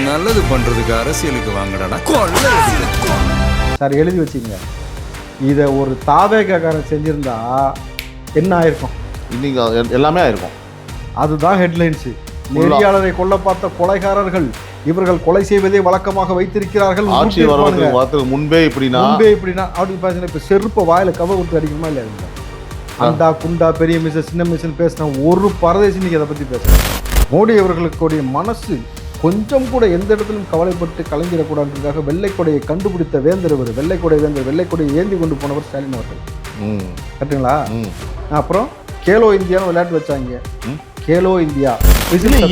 நல்லது பண்றதுக்கு அரசியலுக்கு வாங்கடா சார் எழுதி வச்சிங்க. இதை ஒரு தாவேக்காரன் செஞ்சிருந்தா என்ன ஆயிருக்கும்? இன்னைக்கு எல்லாமே ஆயிருக்கும். அதுதான் ஹெட்லைன்ஸு. நெறியாளரை கொல்ல பார்த்த கொலைகாரர்கள் இவர்கள் கொலை செய்வதை வழக்கமாக வைத்திருக்கிறார்கள். ஆட்சி வரதுக்கு முன்பே இப்படின்னா அப்படி பார்த்தீங்கன்னா இப்போ செருப்பை வாயில கவ கொடுத்து அடிக்கணுமா இல்லையா? அண்டா குண்டா பெரிய மிஷன் சின்ன மிஷன் பேசின ஒரு பரதேசி இன்னைக்கு அதை பற்றி பேசுகிறேன். மோடி அவர்களுடைய மனசு கொஞ்சம் கூட எந்த இடத்திலும் கவலைப்பட்டு கலைஞ்சிடக்கூடாதுக்காக வெள்ளைக்கொடையை கண்டுபிடித்த வேந்தர் இவர். வெள்ளைக்கொடையை ஏந்தி கொண்டு போனவர் ஸ்டாலின் அவர்கள். கரெக்டுங்களா? அப்புறம் கேலோ இந்தியான்னு விளையாட்டு வச்சாங்க. கேலோ இந்தியா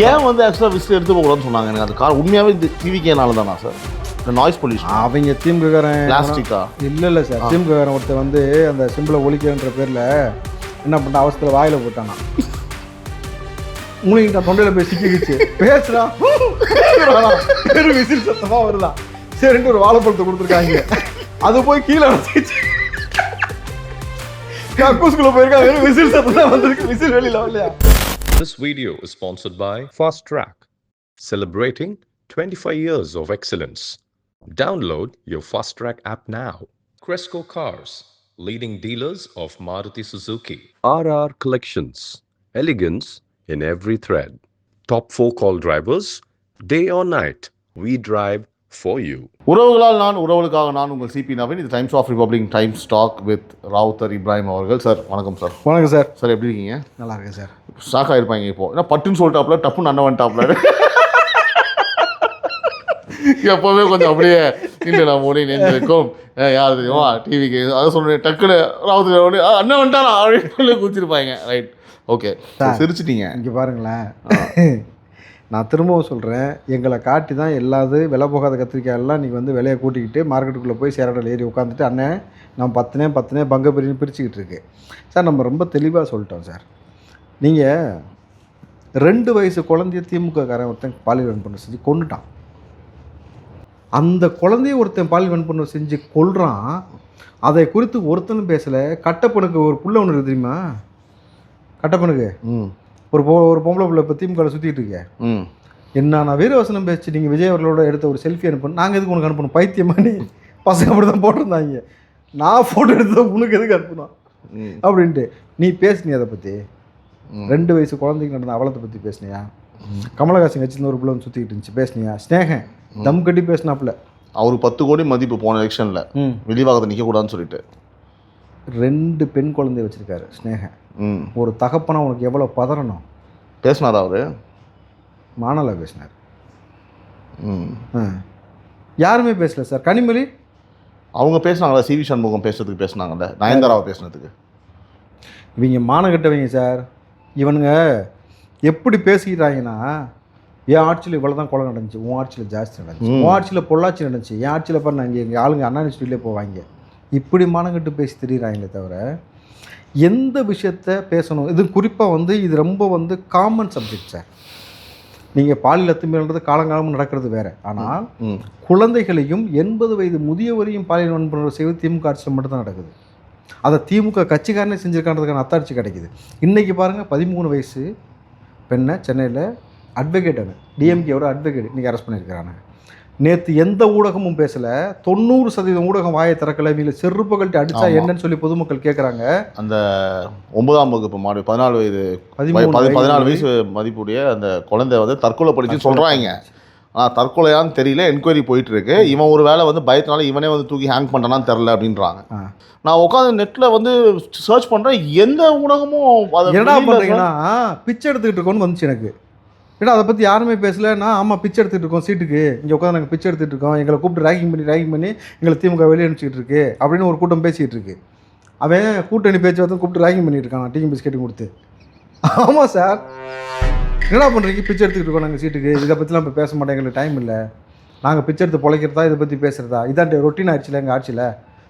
ஏன் வந்து ஆக்சுவலாக விசில் எடுத்து போகக்கூடாதுன்னு சொன்னாங்க. எனக்கு அது கார் உண்மையாகவே டிவிக்கேனால தானா சார்? இந்த நாய்ஸ் பொல்யூஷன் அவங்க திமுககாரன் பிளாஸ்டிக்கா இல்லை சார். திமுககாரன் ஒருத்தர் வந்து அந்த சிம்பிளை ஒழிக்கிறன்ற பேரில் என்ன பண்ண அவசரத்தில் வாயில் போட்டானா. உங்களுக்கு தொண்டையில் போய் சிக்கிச்சு பேசுறா விசில் சத்தமாக வருதான். சரின்ட்டு ஒரு வாழைப்பழத்தை கொடுத்துருக்காங்க. அது போய் கீழே வச்சுச்சு. கக்கூஸ்குள்ள போயிருக்கா. வெறும் விசில் சத்தம் தான் வந்திருக்கு. விசில் வெளியில் வரலையா? This video is sponsored by Fast Track, celebrating 25 years of excellence. Download your Fast Track app now. Cresco Cars, leading dealers of Maruti Suzuki. RR Collections, elegance in every thread. Top 4 call drivers, day or night, we drive for you. உறவுகளால் நான், உறவுகளுக்காக நான், உங்கள் சிபி நவீன். இது Times of Republic Times talk with Rawther Ibrahim அவர்கள். Sir வணக்கம் sir. வணக்கம் sir. Sir எப்படி இருக்கீங்க? நல்லா இருக்கேன் சார். ஷாக் ஆகிருப்பாங்க இப்போ. ஏன்னா பட்டுன்னு சொல்லிட்டாப்ல, டப்புன்னு அண்ணன் டாப்ல எப்போவுமே கொஞ்சம் அப்படியே இல்லை நான் மோடி நெஞ்சிருக்கும் யார் தெரியுமா டிவிக்கு அதை சொன்னேன். டக்குன்னு ராவுத்தர் அண்ணன் வந்துட்டானா அப்படின்னு சொல்லி குதிச்சிருப்பாங்க. Right, okay. சிரிச்சிட்டீங்க. இங்கே பாருங்களேன், நான் திரும்பவும் சொல்கிறேன், எங்களை காட்டி தான் எல்லாது விலை போகாத கத்திரிக்காய் எல்லாம் நீங்கள் வந்து விலையை கூட்டிக்கிட்டு மார்க்கெட்டுக்குள்ளே போய் சேரடல் ஏறி உட்காந்துட்டு அண்ணன் நான் பத்துனே பங்கு பிரிச்சுக்கிட்டு இருக்கு. சார் நம்ம ரொம்ப தெளிவாக சொல்லிட்டோம் சார். நீங்கள் 2 வயசு குழந்தைய திமுககாரன் ஒருத்தன் பாலியல் வன்புணர்வு செஞ்சு கொண்டுட்டான். அந்த குழந்தைய ஒருத்தன் பாலியல் வன்புணர்வு செஞ்சு கொல்றான். அதை குறித்து ஒருத்தனும் பேசலை. கட்டப்பனுக்கு ஒரு புள்ள ஒன்று இருக்குது தெரியுமா? கட்டப்பனுக்கு ஒரு பொம்பளை பிள்ளை இப்போ திமுக சுற்றிட்டு இருக்கேன். என்னன்னா வீரவசனம் பேச்சு நீங்கள் விஜய் அவர்களோட எடுத்த ஒரு செல்ஃபி அனுப்பணும். நாங்கள் எதுக்கு உனக்கு அனுப்பணும்? பைத்தியமானி பசங்க அப்படி தான் போட்டிருந்தாங்க. நான் ஃபோட்டோ எடுத்தது உனக்கு எதுக்கு அனுப்பணும் அப்படின்ட்டு. நீ பேசுனியா அதை பற்றி? 2 வயசு குழந்தைக்கு நடந்த அவலத்தை பற்றி பேசுனியா? கமலஹாசன் வச்சுருந்த ஒரு பிள்ளை வந்து சுற்றிக்கிட்டு இருந்துச்சு, பேசுனியா? ஸ்னேகன் தம் கட்டி பேசினாப்புல. அவருக்கு 10 கோடி மதிப்பு போன எலெக்ஷனில் வெளிவாகத்தை நிற்கக்கூடாதுன்னு சொல்லிட்டு 2 பெண் குழந்தை வச்சுருக்காரு ஸ்னேகன். ஒரு தகப்பனா உனக்கு எவ்வளோ பதறணும்? பேசினாரா அவரு? மானலா பேசினார். யாருமே பேசல சார். கனிமொழி அவங்க பேசினாங்களா? சிவி சண்முகம் பேசுறதுக்கு பேசினாங்கல்ல, நயன்தாராவை பேசுனதுக்கு. இவங்க மானகட்டவங்க சார். இவனுங்க எப்படி பேசிக்கிறாங்கன்னா, என் ஆட்சியில் இவ்வளோ தான் கொலை நடந்துச்சு, உன் ஆட்சியில் ஜாஸ்தி நடந்துச்சு, உன் ஆட்சியில் பொள்ளாச்சி நடந்துச்சு, என் ஆட்சியில் பாரு நாங்கள் எங்கள் ஆளுங்க அண்ணா யூனிவர்சிட்டியிலே போவாங்க. இப்படி மானங்கட்டு பேசி தெரியுறாங்களே தவிர எந்த விஷயத்த பேசணும். இது குறிப்பாக வந்து இது ரொம்ப வந்து காமன் சப்ஜெக்ட் சார். நீங்கள் பாலியல் அத்துமீறல்ன்றது காலங்காலமும் நடக்கிறது வேறு. ஆனால் குழந்தைகளையும் 80 வயது முதியவரையும் பாலியல் வன்புணர்வு செய்வது திமுக ஆட்சியில் மட்டும்தான் நடக்குது. அதை திமுக கட்சிக்காரனே செஞ்சுருக்கான்றதுக்கான அத்தாட்சி கிடைக்குது. இன்றைக்கி பாருங்கள், 13 வயசு பெண்ணை சென்னையில் அட்வொகேட், டிஎம்கேவோட அட்வொகேட் இன்றைக்கி அரெஸ்ட் பண்ணியிருக்கிறாங்க. நேற்று எந்த ஊடகமும் பேசலை. 90% ஊடகம் வாயை திறக்கலை. இவங்களை செருப்புகள்கிட்ட அடித்தா என்னன்னு சொல்லி பொதுமக்கள் கேட்குறாங்க. அந்த 9ஆம் வகுப்பு மாடு 14 வயசு மதிப்புடைய அந்த குழந்தை வந்து தற்கொலை படிச்சு சொல்கிறாங்க. ஆனால் தற்கொலையான்னு தெரியல, என்கொயரி போயிட்டு இருக்கு. இவன் ஒரு வேளை வந்து பயத்தினால இவனே வந்து தூக்கி ஹேங் பண்ணான்னு தெரில அப்படின்றாங்க. நான் உட்காந்து நெட்டில் வந்து சர்ச் பண்ணுறேன், எந்த ஊடகமும் என்ன பண்ணுறீங்கன்னா பிச்சை எடுத்துக்கிட்டு இருக்கோன்னு வந்துச்சு எனக்கு. ஏன்னா அதை பற்றி யாருமே பேசலை. நான் ஆமாம் பிச்சை எடுத்துகிட்டு இருக்கோம் சீட்டுக்கு, இங்கே உட்காந்து நாங்கள் பிச்சை எடுத்துகிட்டு இருக்கோம், எங்களை கூப்பிட்டு ரேகிங் பண்ணி எங்களை திமுக வெளியே அனுப்பிச்சிக்கிட்டு இருக்கு அப்படின்னு ஒரு கூட்டம் பேசிக்கிட்டு இருக்கு. அவன் கூட்டணி பேச்சு வந்து கூப்பிட்டு ரேகிங் பண்ணிட்டு இருக்கான் டீ பிஸ்கெட்டு கொடுத்து. ஆமாம் சார், என்னடா பண்ணுறீங்க? பிச்சை எடுத்துக்கிட்டு இருக்கோம் நாங்கள் சீட்டுக்கு, இதை பற்றிலாம் இப்போ பேச மாட்டேன், எங்களுக்கு டைம் இல்லை, நாங்கள் பிச்சை எடுத்து பொழைக்கிறதா இதை பற்றி பேசுகிறதா? இதான் ரொட்டீன் ஆயிடுச்சுல எங்கள் ஆட்சியில்,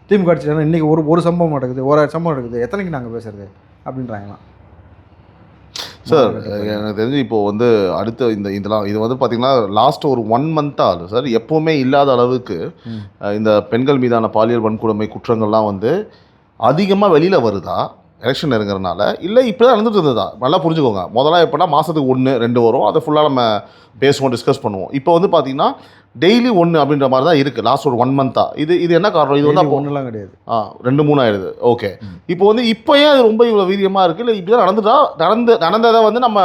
திமுக ஆட்சியில். இன்றைக்கி ஒரு சம்பவம் நடக்குது, ஒரு சம்பவம் நடக்குது, எத்தனைக்கு நாங்கள் பேசுகிறது அப்படின்றாங்களாம். சார் எனக்கு தெரிஞ்சு இப்போது வந்து அடுத்த இதெல்லாம் இது வந்து பார்த்திங்கன்னா லாஸ்ட் ஒரு 1 மந்த்தாக ஆகுது சார். எப்போவுமே இல்லாத அளவுக்கு இந்த பெண்கள் மீதான பாலியல் வன்கொடுமை குற்றங்கள்லாம் வந்து அதிகமாக வெளியில் வருதா, எலெக்ஷன் இருக்கிறனால, இல்லை இப்போ தான் நடந்துட்டு இருந்ததா நல்லா புரிஞ்சுக்கோங்க. முதல்ல எப்போனா மாதத்துக்கு 1 2 வரும், அதை ஃபுல்லாக நம்ம பேசுவோம், டிஸ்கஸ் பண்ணுவோம். இப்போ வந்து பார்த்தீங்கன்னா டெய்லி 1 அப்படின்ற மாதிரி தான் இருக்குது லாஸ்ட் ஒரு 1 மந்த்தாக. இது என்ன காரணம்? இது வந்து ஒன்றுலாம் கிடையாது, 2 3 ஆயிடுது. ஓகே, இப்போ வந்து இப்போ ஏன் அது ரொம்ப இவ்வளோ வீரியமாக இருக்குது? இல்லை இப்படி தான் நடந்ததை வந்து நம்ம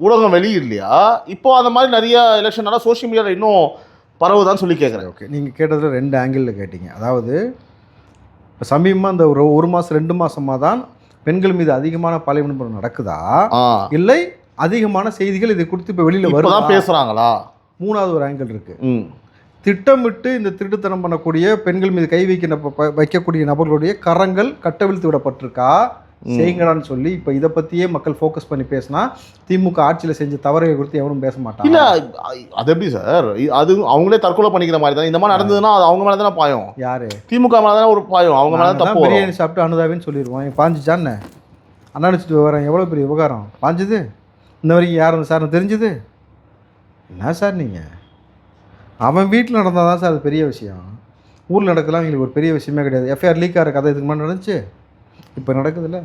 ஊடகம் வெளியிடலையா? இப்போ அந்த மாதிரி நிறைய எலெக்ஷனால சோஷியல் மீடியாவில் இன்னும் பரவுதான்னு சொல்லி கேட்குறேன். ஓகே, நீங்கள் கேட்டதில் 2 ஆங்கிளில் கேட்டீங்க. அதாவது இப்போ சமீபமாக இந்த ஒரு 1 மாதம் 2 மாதமாக தான் பெண்கள் மீது அதிகமான பாலியல் நடக்குதா, இல்லை அதிகமான செய்திகள் இதை குறித்து இப்போ வெளியில் வருதான் பேசுகிறாங்களா? 3வது ஒரு ஆங்கிள் இருக்குது. திட்டமிட்டு இந்த திருட்டுத்தனம் பண்ணக்கூடிய பெண்கள் மீது கை வைக்கக்கூடிய நபர்களுடைய கரங்கள் கட்டவிழ்த்து விடப்பட்டிருக்கா, செய்யுங்கடான்னு சொல்லி இப்போ இதை பற்றியே மக்கள் ஃபோக்கஸ் பண்ணி பேசினா திமுக ஆட்சியில் செஞ்ச தவறை குறித்து எவனும் பேச மாட்டாங்க. இல்லை, அது எப்படி சார்? அது அவங்களே தற்கொலை பண்ணிக்கிற மாதிரி தானே. இந்த மாதிரி நடந்ததுன்னா அது அவங்க மேலே தானே பாயம். யார்? திமுக மேலே தானே ஒரு பாயம். அவங்க மேலே தப்பு. பிரியாணி சாப்பிட்டு அனுதாவின்னு சொல்லிடுவான். பாஞ்சிச்சான்னு அண்ணாடிச்சிட்டு வரேன். எவ்வளோ பெரிய விவகாரம் பாஞ்சுது. இந்த வரைக்கும் யார் அந்த சார்னு தெரிஞ்சுது? என்ன சார் நீங்கள்? அவன் வீட்டில் நடந்தால் தான் சார் அது பெரிய விஷயம். ஊரில் நடக்கலாம் எங்களுக்கு ஒரு பெரிய விஷயமே கிடையாது. எஃப்ஐஆர் லீக் ஆகிற கதை இதுக்கு முன்னாடி நடந்துச்சு, இப்போ நடக்குதுல்ல.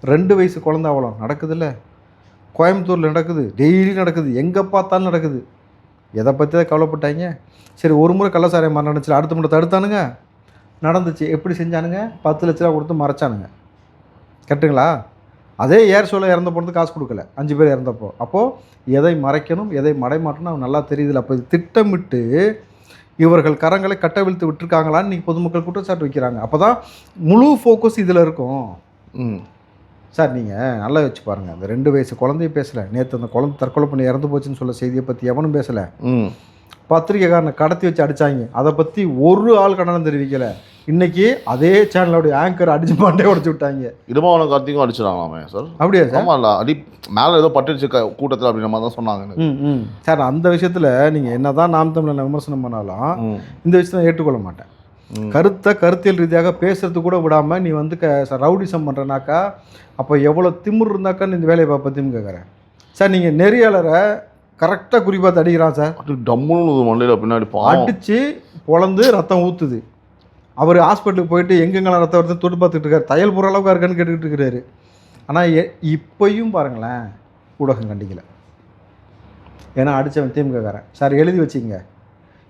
2 வயசு குழந்தை அவ்வளோ நடக்குதுல்ல. கோயம்புத்தூரில் நடக்குது, டெய்லி நடக்குது, எங்கே பார்த்தாலும் நடக்குது. எதை பற்றி தான் கவலைப்பட்டாங்க? சரி, ஒரு முறை கள்ளசாராயம் மாதிரி நடந்துச்சு, அடுத்த முறை தடுத்தானுங்க, நடந்துச்சு. எப்படி செஞ்சானுங்க? 10 லட்ச ரூபா கொடுத்து மறைச்சானுங்க. கரெக்டுங்களா? அதே ஏர் ஷோவில் இறந்த போகிறது காசு கொடுக்கல, 5 பேர் இறந்தப்போ. அப்போது எதை மறைக்கணும் எதை மறைமாட்டணும் அவன் நல்லா தெரியுதுல்ல. அப்போ இது திட்டமிட்டு இவர்கள் கரங்களை கட்டவிழ்த்து விட்டுருக்காங்களான்னு இன்றைக்கி பொதுமக்கள் குற்றச்சாட்டு வைக்கிறாங்க. அப்போ தான் முழு ஃபோக்கஸ் இதில் இருக்கும். சார் நீங்கள் நல்லா வச்சு பாருங்கள், அந்த 2 வயசு குழந்தைய பேசலை. நேற்று அந்த குழந்தை தற்கொலை பண்ணி இறந்து போச்சுன்னு சொல்ல செய்தியை பற்றி எவனும் பேசலை. பத்திரிக்கைக்காரனை கடத்தி வச்சு அடித்தாங்க, அதை பற்றி ஒரு ஆள் கண்டனம் தெரிவிக்கலை. இன்றைக்கி அதே சேனலோடைய ஆங்கர் அடிச்சு மாட்டே உடச்சி விட்டாங்க. இடுமாவனம் கார்த்திக்கும் அடிச்சிடாங்களாமே சார். அப்படியா சார்? ஆமாம், இல்லை அடி மேலே ஏதோ பட்டுச்சு கூட்டத்தில் அப்படின்ற மாதிரி தான் சொன்னாங்க. சார், அந்த விஷயத்தில் நீங்கள் என்ன தான் நாம் தமிழனை விமர்சனம் பண்ணாலும் இந்த விஷயத்தை ஏற்றுக்கொள்ள மாட்டேன். கருத்தியல் ரீதியாக பேசுறது கூட விடாமல் நீ வந்து ரவுடிசம் பண்ணுறனாக்கா அப்போ எவ்வளோ திமிர் இருந்தாக்கா இந்த வேலையை பார்ப்பத்தையும் கேட்குறேன். சார், நீங்கள் நெறியாளரை கரெக்டாக குறிப்பாக அடிக்கிறான் சார். டம்முன்னு மண்டையில் பின்னாடி அடித்து பொழந்து ரத்தம் ஊற்றுது. அவர் ஹாஸ்பிட்டலுக்கு போயிட்டு எங்கெங்கெல்லாம் ரத்தம் வருது தொட்டு பார்த்துட்டு இருக்காரு. தையல் போகிற அளவுக்கு இருக்கான்னு கேட்டுக்கிட்டு இருக்கிறாரு. ஆனால் இப்போயும் பாருங்களேன், ஊடகம் கண்டிக்கலை. ஏன்னா அடித்தவன் திமுககாரன். சார், எழுதி வச்சிங்க,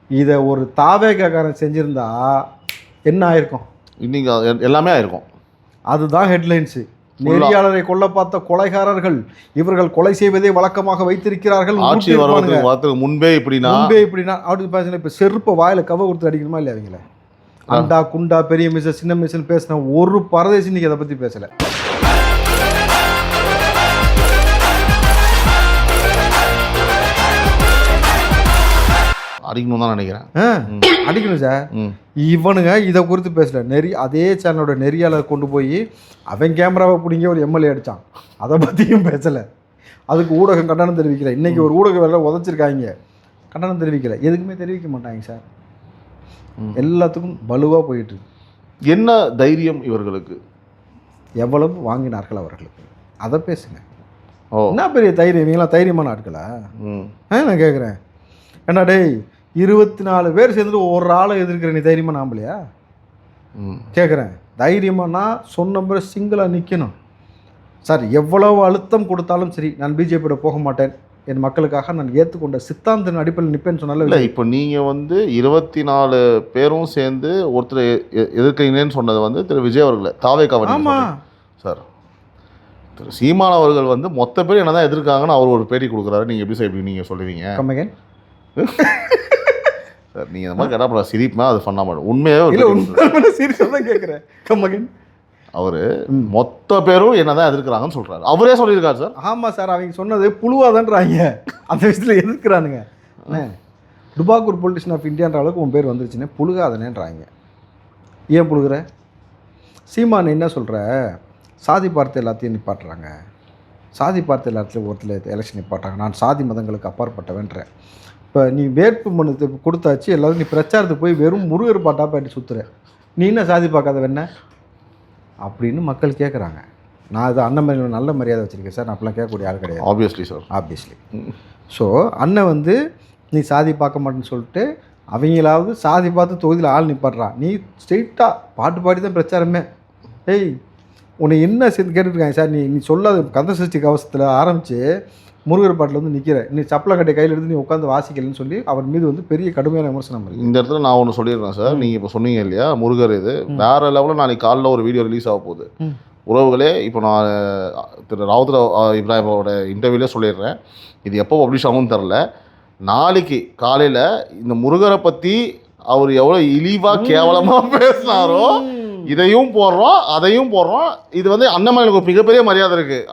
இதை ஒரு தாவேகாரன் செஞ்சுருந்தா என்ன ஆயிருக்கும்? இன்னைக்கு எல்லாமே ஆயிருக்கும். அதுதான் ஹெட்லைன்ஸு. நெறியாளரை கொல்ல பார்த்த கொலைகாரர்கள் இவர்கள் கொலை செய்வதை வழக்கமாக வைத்திருக்கிறார்கள். ஆட்சி வருவதற்கு முன்பே இப்படின்னா அப்படி பேசுனா இப்போ செருப்பை வாயில் கவ கொடுத்து அடிக்கணுமா இல்லையா? அவங்கள அண்டா குண்டா பெரிய மிஷன் சின்ன மிஷன் பேசின ஒரு பரதேசி இன்னைக்கு அதை பற்றி பேசலை. அடிக்கணும் தான் நினைக்கிறேன். அடிக்கணும் சார். இவனுங்க இதை குறித்து பேசல. அதே சேனலோட நெறியாளர் கொண்டு போய் அவன் கேமராவை பிடிங்க ஒரு எம்எல்ஏ அடித்தான், அதை பற்றியும் பேசலை. அதுக்கு ஊடகம் கண்டனம் தெரிவிக்கல. இன்றைக்கி ஒரு ஊடக வேலை உதச்சிருக்காங்க, கண்டனம் தெரிவிக்கலை. எதுக்குமே தெரிவிக்க மாட்டாங்க சார். எல்லாத்துக்கும் வலுவாக போயிட்டு. என்ன தைரியம் இவர்களுக்கு? எவ்வளவு வாங்கினார்கள் அவர்களுக்கு, அதை பேசுங்க. என்ன பெரிய தைரியம்? இவங்களாம் தைரியமான ஆட்களா? நான் கேட்குறேன். ஏன்னா டேய், 24 பேர் சேர்ந்துட்டு ஒரு ஆளை எதிர்க்கிற நீ தைரியமாக நாம்பலையா? கேட்குறேன். தைரியமானா சொன்ன பிறகு சிங்கிளாக நிற்கணும். சார், எவ்வளவு அழுத்தம் கொடுத்தாலும் சரி, நான் பிஜேபியோட போக மாட்டேன், என் மக்களுக்காக நான் ஏற்றுக்கொண்ட சித்தாந்தின் அடிப்படையில் நிற்பேன்னு சொன்னால. இல்லை, இப்போ நீங்கள் வந்து 24 பேரும் சேர்ந்து ஒருத்தர் எதிர்க்கிறீங்கன்னு சொன்னது வந்து திரு விஜய் அவர்களை தாவேக்காவை. ஆமாம் சார், திரு சீமான் அவர்கள் வந்து மொத்த பேர் என்ன தான் எதிர்க்காங்கன்னு அவர் ஒரு பேட்டி கொடுக்குறாரு. நீங்கள் எப்படி சார் இப்படி நீங்கள் சொல்லுவீங்க? கம்மகன் சார், நீங்கள் இந்த மாதிரி கேட்டால் சிரிப்புமே அது பண்ண மாட்டோம். உண்மையாக சீரியஸாக தான் கேட்குறேன். கம்மகன் அவர் மொத்த பேரும் என்ன தான் எதிர்க்கிறாங்கன்னு சொல்கிறாரு. அவரே சொல்லியிருக்காரு சார். ஆமாம் சார், அவங்க சொன்னது புழுவாதான்றாங்க. அந்த விஷயத்தில் எதிர்க்கிறானுங்க. டுபாக்கூர் பொலிட்டிஷன் ஆஃப் இந்தியான்ற அளவுக்கு உன் பேர் வந்துருச்சுன்னு புழுகாதனேன்றாங்க. ஏன் புழுகிற? சீமான் என்ன சொல்கிற? சாதி பார்த்து எல்லாத்தையும் நிப்பாட்டுறாங்க, சாதி பார்த்து எல்லாத்துலேயும் ஒருத்தர் எலெக்ஷன் நிப்பாட்டுறாங்க, நான் சாதி மதங்களுக்கு அப்பாற்பட்டவன்றேன். இப்போ நீ வேட்பு மனு கொடுத்தாச்சு, எல்லாரும் நீ பிரச்சாரத்துக்கு போய் வெறும் முருகர் பாட்டா பாட்டி சுற்றுற, நீ என்ன சாதி பார்க்காத வேண அப்படின்னு மக்கள் கேட்குறாங்க. நான் அது அண்ணன் மேலே நல்ல மரியாதை வச்சுருக்கேன் சார், நான் அப்படிலாம் கேட்கக்கூடிய ஆள் கிடையாது. Obviously sir, obviously. ஸோ அண்ணன் வந்து நீ சாதி பார்க்க மாட்டேன்னு சொல்லிட்டு அவங்களாவது சாதி பார்த்து தொகுதியில் ஆள் நிப்பாடுறான். நீ ஸ்ட்ரெயிட்டாக பாட்டு பாடி தான் பிரச்சாரமே. ஏய், உன்னை என்ன சேர்ந்து கேட்டுருக்காங்க சார், நீ சொல்லாத கந்த சஷ்டி கவசத்தில் ஆரம்பித்து முருகர் பாட்டில் வந்து நிற்கிற, நீ சப்பலை கட்டை கையில் எடுத்து நீ உட்காந்து வாசிக்கலன்னு சொல்லி அவர் மீது வந்து பெரிய கடுமையான விமர்சனம் இருக்குது. இந்த இடத்துல நான் ஒன்று சொல்லிடுறேன் சார். நீங்கள் இப்போ சொன்னீங்க இல்லையா முருகர், இது வேறு லெவலில் நாளைக்கு காலைல ஒரு வீடியோ ரிலீஸ் ஆக போகுது. உறவுகளே, இப்போ நான் திரு ராவுத் இப்ராஹிமோட இன்டர்வியூலே சொல்லிடுறேன், இது எப்போ பப்ளிஷ் ஆகும்னு தெரில. நாளைக்கு காலையில் இந்த முருகரை பற்றி அவர் எவ்வளோ இழிவாக கேவலமாக பேசினாரோ இதையும் போடுறோம் அதையும் போடுறோம். இது வந்து அண்ணன் எனக்கு ஒரு மிகப்பெரிய மரியாதை இருக்குது.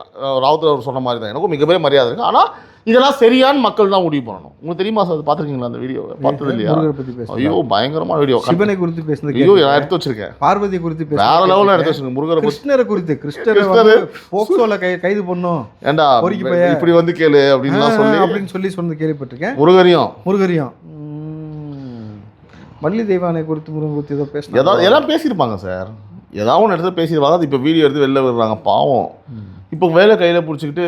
ராவுத் அவர் சொன்ன மாதிரி தான் எனக்கும் மிகப்பெரிய மரியாதை இருக்குது. ஆனால் இதெல்லாம் சரியான மக்கள் தான் முடிவு பண்ணணும். உங்களுக்கு தெரியுமா சார், அது பார்த்துருக்கீங்களா அந்த வீடியோ? பார்த்தது இல்லையா? ஐயோ பயங்கரமான வீடியோ. சிவனை குறித்து பேசுனது ஐயோ நான் எடுத்து வச்சிருக்கேன். பார்வதி குறித்து வேற லெவலில் எடுத்து வச்சிருக்கேன். முருகரை கிருஷ்ணரை குறித்து கிருஷ்ணரை போக்சோல கைது பண்ணும் ஏண்டா இப்படி வந்து கேளு அப்படின்னு சொல்லி சொன்னது கேள்விப்பட்டிருக்கேன். முருகரையும் வள்ளி தெய்வானை குறித்து முருகன் குறித்து ஏதோ பேச எல்லாம் பேசியிருப்பாங்க சார். ஏதாவது ஒன்று எடுத்து பேசியிருப்பாங்க. அது இப்போ வீடியோ எடுத்து வெளில விடுறாங்க பாவம். இப்போ வேலை கையில் பிடிச்சிக்கிட்டு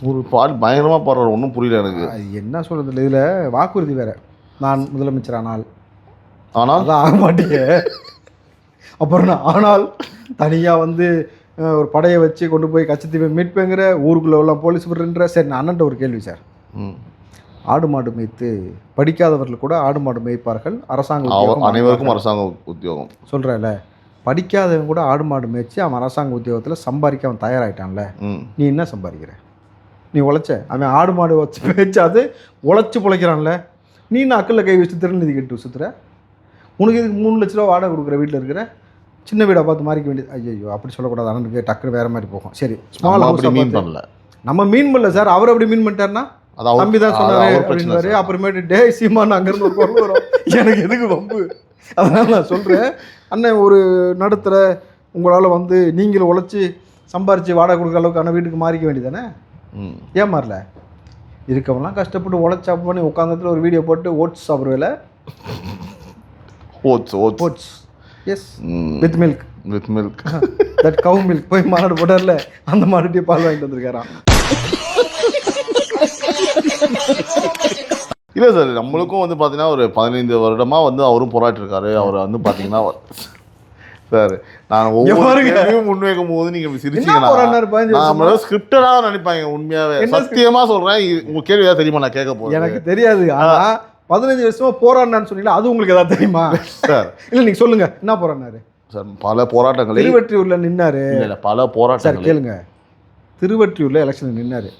ஒரு பால் பயங்கரமாக பாடுறாரு. ஒன்றும் புரியல எனக்கு. அது என்ன சொல்கிறது இல்லை. இதில் வாக்குறுதி வேறு, நான் முதலமைச்சர் ஆனால் அதான் ஆக மாட்டேங்க. அப்புறம் ஆனால் தனியாக வந்து ஒரு படையை வச்சு கொண்டு போய் கச்சத்தீவை மீட்பேங்கிற, ஊருக்குள்ளே உள்ள போலீஸ் விடுறன்ற. சரி, நான் அண்ணன்ட்ட ஒரு கேள்வி சார். ஆடு மாடு மேய்த்து படிக்காதவர்கள் கூட ஆடு மாடு மேய்ப்பார்கள். அரசாங்கம் அனைவருக்கும் அரசாங்க உத்தியோகம் சொல்கிறேன்ல. படிக்காதவன் கூட ஆடு மாடு மேய்ச்சி அவன் அரசாங்க உத்தியோகத்தில் சம்பாதிக்க அவன் தயாராகிட்டான்ல. நீ என்ன சம்பாதிக்கிற? நீ உழைச்ச. அவன் ஆடு மாடு வச்சு மேய்ச்சாது உழைச்சி பிழைக்கிறான்ல. நீ நான் அக்கில் கை வச்சு திருநிதி கேட்டு சுற்றுற. உனக்கு இதுக்கு 3 லட்ச ரூபா வாடகை கொடுக்குற வீட்டில் இருக்கிற சின்ன வீடை பார்த்து மாறிக்க வேண்டியது. ஐயோ அப்படி சொல்லக்கூடாது. அண்ணனுக்கு டக்குன்னு வேறு மாதிரி போகும். சரி, ஸ்மால் ஹவுஸ் மீன் பண்ணல. நம்ம மீன் பண்ணல சார். அவர் அப்படி மீன் பண்ணிட்டாருன்னா தம்பி தான் சொன்னாரு அப்படின்னாரு. அப்புறமேட்டு டே சீமான்னு அங்கேருந்து ஒரு பொருள் வரும். எனக்கு எதுக்கு வம்பு? அதனால் நான் சொல்கிறேன், அண்ணன் ஒரு நடுத்தர உங்களால் வந்து நீங்களும் உழைச்சி சம்பாரித்து வாடகை கொடுக்குற அளவுக்கான வீட்டுக்கு மாறிக்க வேண்டியதானே? ஏன் மாறல? இருக்கவங்களாம் கஷ்டப்பட்டு உழைச்சா பண்ணி உட்காந்தத்துல ஒரு வீடியோ போட்டு ஓட்ஸ் சாப்பிடுவேல. Oats is with milk that cow milk போய் மாடு போட்டார்ல, அந்த மாடுகிட்டே பால் வாங்கிட்டு வந்திருக்காராம். இல்லை சார், நம்மளுக்கும் வந்து பார்த்தீங்கன்னா ஒரு 15 வருடமாக வந்து அவரும் போராட்டிருக்காரு. அவர் வந்து பார்த்தீங்கன்னா சார், நான் ஒவ்வொரு முன்வைக்கும் போது நீங்கள் சிரிச்சீங்கன்னா ஸ்கிரிப்டடாக நினைப்பாங்க. உண்மையாகவே சத்தியமாக சொல்கிறேன். உங்கள் கேள்வி ஏதாவது தெரியுமா? நான் கேட்க போகிறேன். எனக்கு தெரியாது. ஆனால் 15 வருஷமா போராடினான்னு சொன்னீங்களா, அது உங்களுக்கு ஏதாவது தெரியுமா சார்? இல்லை நீங்கள் சொல்லுங்கள், என்ன போராடினாரு சார்? பல போராட்டங்கள். திருவற்றியூரில் நின்னாரு. இல்லை பல போராட்டம் சார் கேளுங்க. திருவற்றியூரில் எலெக்ஷன் நின்னாரு,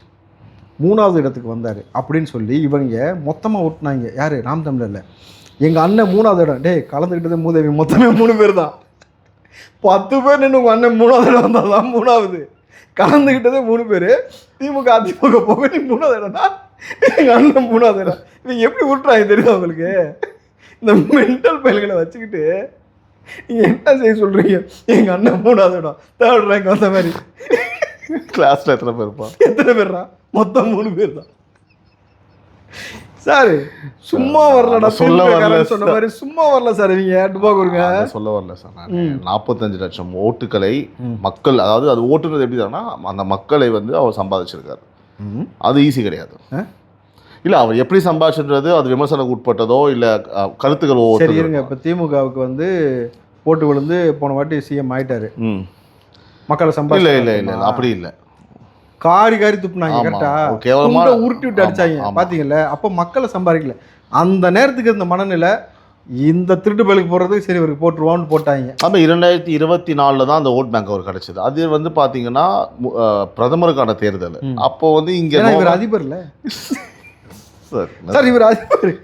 3வது இடத்துக்கு வந்தார் அப்படின்னு சொல்லி இவங்க மொத்தமாக ஓட்டுனாங்க. யார்? நாம் தமிழரில் எங்கள் அண்ணன் 3வது இடம். டே கலந்துக்கிட்டது மூதேவி மொத்தமே 3 பேர் தான். 10 பேர் நின்று உங்கள் அண்ணன் 3வது இடம் வந்தால் தான் 3வது. கலந்துக்கிட்டதே 3 பேர். திமுக அதிமுக போக நீ 3வது இடம்னா எங்கள் அண்ணன் 3வது இடம். நீங்கள் எப்படி விட்டுறாங்க தெரியுது உங்களுக்கு? இந்த மென்டல் பயல்களை வச்சுக்கிட்டு நீங்கள் என்ன செய்ய சொல்கிறீங்க? எங்கள் அண்ணன் 3வது இடம், 3rd ரேங்க் வந்த மாதிரி. கிளாஸில் எத்தனை பேர் இருப்பான்? எத்தனை பேர்ரா? மொத்தம் 3 பேர் தான் சார். சும்மா வரலடா, சொல்ல வரல சொன்ன மாதிரி சும்மா வரல சார். இவங்க டுபா கொடுங்க சொல்ல வரல சார். நான் 45 லட்சம் ஓட்டுகளை மக்கள், அதாவது அது ஓட்டுறது எப்படி தானா, அந்த மக்களை வந்து அவர் சம்பாதிச்சிருக்காரு. அது ஈஸி கிடையாது. இல்லை அவர் எப்படி சம்பாதிச்சுன்றது அது விமர்சனத்துக்கு உட்பட்டதோ இல்லை கருத்துக்கள் சரி இருங்க. இப்போ திமுகவுக்கு வந்து ஓட்டு விழுந்து போன வாட்டி சிஎம் ஆயிட்டாரு. மக்களை சம்பாதி இல்லை இல்லை இல்லை அப்படி இல்லை. காரி துப்புனாங்க. கரெக்டா? உருட்டி விட்டு அடிச்சாங்க பாத்தீங்கல்ல. அப்போ மக்களை சம்பாதிக்கல. அந்த நேரத்துக்கு இருந்த மனநிலை இந்த திருட்டு பயிலுக்கு போடுறதுக்கு சரி இவருக்கு போட்டுருவோம்னு போட்டாங்க. அப்போ 2024 தான் அந்த ஓட் பேங்க் அவர் கிடைச்சது. அது வந்து பார்த்தீங்கன்னா பிரதமருக்கான தேர்தல். அப்போ வந்து இங்கே இவர் அதிபர் இல்லை சார், இவர் அதிபர்.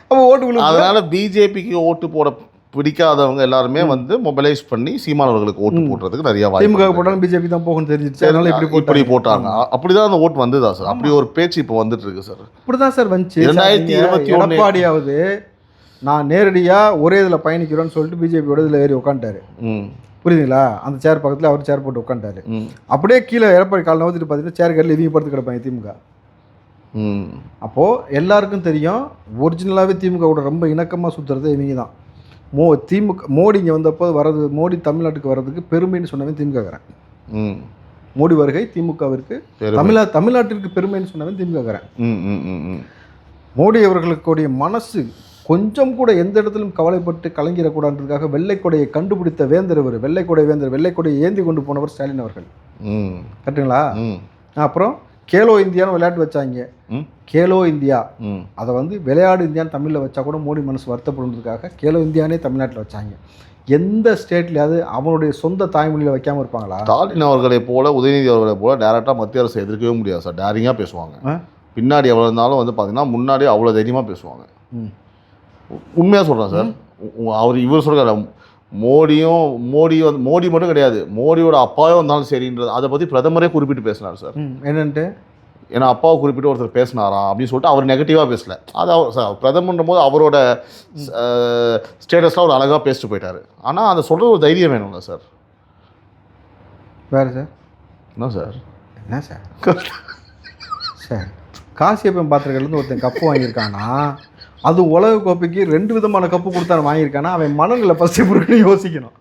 அப்போ ஓட்டு அதனால பிஜேபிக்கு ஓட்டு போட பிடிக்காதவங்க எல்லாருமே வந்து மொபைலைஸ் பண்ணி சீமானவர்களுக்கு ஓட்டு போடுறதுக்கு நிறைய வாய்ப்பு. திமுக போட்டாங்க, பிஜேபி தான் போகணும்னு தெரிஞ்சிருச்சு. அதனால இப்படி போட்டாங்க. அப்படிதான் அந்த ஓட்டு வந்ததா சார்? அப்படி ஒரு பேச்சு இப்போ வந்துட்டு இருக்கு சார். இப்படிதான் சார் வந்துச்சு. 2021 எடப்பாடியாவது நான் நேரடியாக ஒரே இதில் பயணிக்கிறோன்னு சொல்லிட்டு பிஜேபியோட இதில் ஏறி உட்காந்துட்டாரு. புரியுதுங்களா? அந்த சேர் பக்கத்தில் அவர் சேர் போட்டு உட்காந்துட்டாரு. அப்படியே கீழே எடப்பாடி கால் நோத்திட்டு பார்த்தீங்கன்னா சேர் கடையில் இவங்க படுத்து கிடப்பாங்க திமுக. அப்போது எல்லாருக்கும் தெரியும் ஒரிஜினலாகவே திமுக கூட ரொம்ப இணக்கமாக சுற்றுறது இவங்க தான். திமுக மோடி இங்கே வந்தப்போ வர்றது, மோடி தமிழ்நாட்டுக்கு வர்றதுக்கு பெருமைன்னு சொன்னவன் திமுககாரன். மோடி வருகை திமுகவிற்கு தமிழ்நாட்டிற்கு பெருமைன்னு சொன்னவன் திமுககாரன். மோடி அவர்களுக்குடைய மனசு கொஞ்சம் கூட எந்த இடத்திலும் கவலைப்பட்டு கலங்கிடக்கூடாதுக்காக வெள்ளைக்கொடையை கண்டுபிடித்த வேந்தர் இவர். வெள்ளைக்கொடை வேந்தர், வெள்ளைக்கொடையை ஏந்தி கொண்டு போனவர் ஸ்டாலின் அவர்கள். கரெக்டுங்களா? அப்புறம் கேலோ இந்தியான்னு விளையாட்டு வச்சாங்க. கேலோ இந்தியா, அதை வந்து விளையாடு இந்தியான்னு தமிழில் வச்சா கூட மோடி மனசு வருத்தப்படுறதுக்காக கேலோ இந்தியானே தமிழ்நாட்டில் வச்சாங்க. எந்த ஸ்டேட்லையாவது அவனுடைய சொந்த தாய்மொழியில் வைக்காமல் இருப்பாங்களா? ஸ்டாலின் அவர்களை போல, உதயநிதி அவர்களை போல டேரெக்டாக மத்திய அரசு எதிர்க்கவே முடியாது சார். டேரிங்காக பேசுவாங்க. பின்னாடி எவ்வளோ இருந்தாலும் வந்து பார்த்தீங்கன்னா முன்னாடி அவ்வளோ தைரியமாக பேசுவாங்க. உண்மையாக சொல்கிறேன் சார். இவர் சொல்கிறார் மோடி மட்டும் கிடையாது, மோடியோட அப்பாவே வந்தாலும் சரின்றது அதை பற்றி பிரதமரே குறிப்பிட்டு பேசினார் சார். என்னன்ட்டு ஏன்னா அப்பாவை குறிப்பிட்டு ஒருத்தர் பேசினாராம் அப்படின்னு சொல்லிட்டு அவர் நெகட்டிவாக பேசல. அது அவர் பிரதமர்ன்ற போது அவரோட ஸ்டேட்டஸ்லாம் ஒரு அழகாக பேசிட்டு போயிட்டார். ஆனால் அதை சொல்கிற ஒரு தைரியம் வேணும்ல சார். வேறு சார் என்ன சார்? என்ன சார் சார் காசியப்பன் பாத்திரங்கள்லேருந்து ஒருத்தன் கப்பு வாங்கியிருக்கானா, அது உலக கோப்பைக்கு 2 விதமான கப்பு கொடுத்தாரு வாங்கியிருக்கானா, அவன் மனநிலை ஃபஸ்ட்டு பொருட்கள் யோசிக்கணும்.